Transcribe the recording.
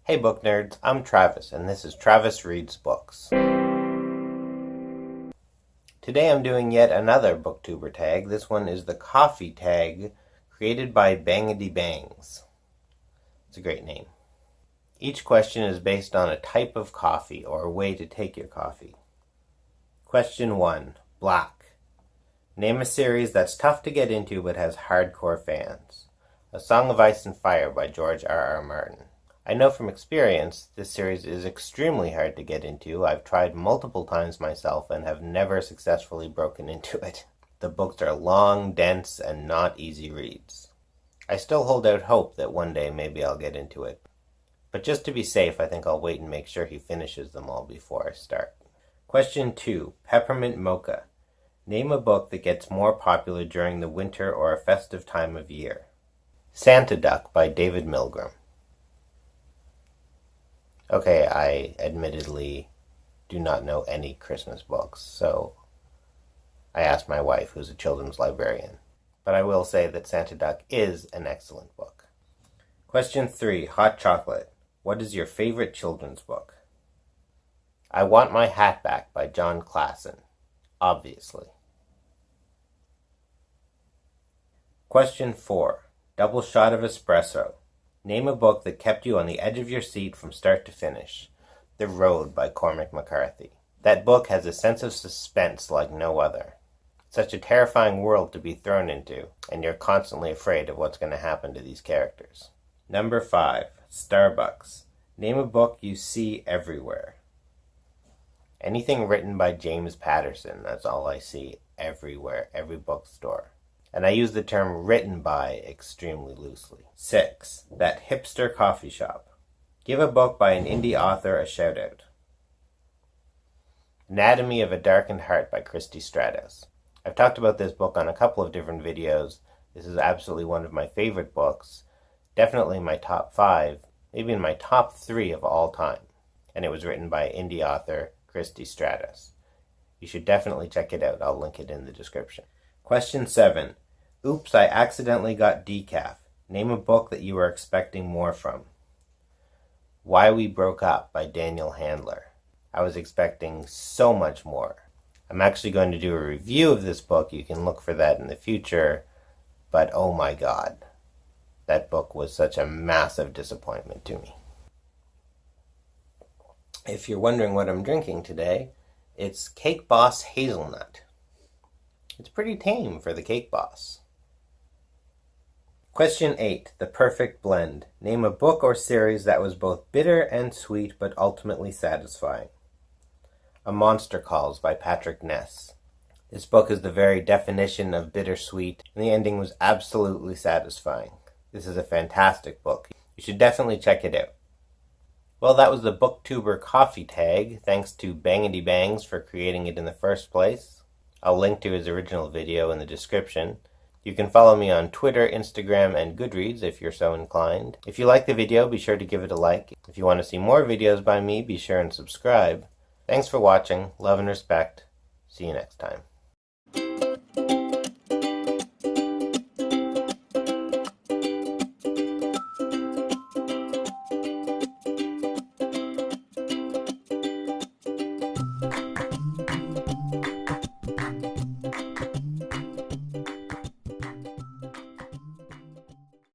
Hey book nerds, I'm Travis, and this is Travis Reads Books. Today I'm doing yet another Booktuber tag. This one is the Coffee Tag, created by Bangity Bangs. It's a great name. Each question is based on a type of coffee, or a way to take your coffee. Question 1. Black. Name a series that's tough to get into but has hardcore fans. A Song of Ice and Fire by George R.R. Martin. I know from experience this series is extremely hard to get into. I've tried multiple times myself and have never successfully broken into it. The books are long, dense, and not easy reads. I still hold out hope that one day maybe I'll get into it. But just to be safe, I think I'll wait and make sure he finishes them all before I start. Question 2. Peppermint Mocha. Name a book that gets more popular during the winter or a festive time of year. Santa Duck by David Milgrim. Okay, I admittedly do not know any Christmas books, so I asked my wife, who's a children's librarian. But I will say that Santa Duck is an excellent book. Question 3. Hot Chocolate. What is your favorite children's book? I Want My Hat Back by Jon Klassen. Obviously. Question 4. Double Shot of Espresso. Name a book that kept you on the edge of your seat from start to finish. The Road by Cormac McCarthy. That book has a sense of suspense like no other. Such a terrifying world to be thrown into, and you're constantly afraid of what's going to happen to these characters. Number 5. Starbucks. Name a book you see everywhere. Anything written by James Patterson, that's all I see everywhere, every bookstore. And I use the term written by extremely loosely. 6. That Hipster Coffee Shop. Give a book by an indie author a shout out. Anatomy of a Darkened Heart by Christie Stratos. I've talked about this book on a couple of different videos. This is absolutely one of my favorite books. Definitely my top 5, maybe in my top 3 of all time. And it was written by indie author Christie Stratos. You should definitely check it out. I'll link it in the description. Question 7. Oops, I accidentally got decaf. Name a book that you were expecting more from. Why We Broke Up by Daniel Handler. I was expecting so much more. I'm actually going to do a review of this book. You can look for that in the future. But oh my god, that book was such a massive disappointment to me. If you're wondering what I'm drinking today, it's Cake Boss Hazelnut. It's pretty tame for the Cake Boss. Question 8. The Perfect Blend. Name a book or series that was both bitter and sweet but ultimately satisfying. A Monster Calls by Patrick Ness. This book is the very definition of bittersweet, and the ending was absolutely satisfying. This is a fantastic book. You should definitely check it out. Well, that was the Booktuber Coffee Tag. Thanks to Bangity Bangs for creating it in the first place. I'll link to his original video in the description. You can follow me on Twitter, Instagram, and Goodreads if you're so inclined. If you like the video, be sure to give it a like. If you want to see more videos by me, be sure and subscribe. Thanks for watching. Love and respect. See you next time.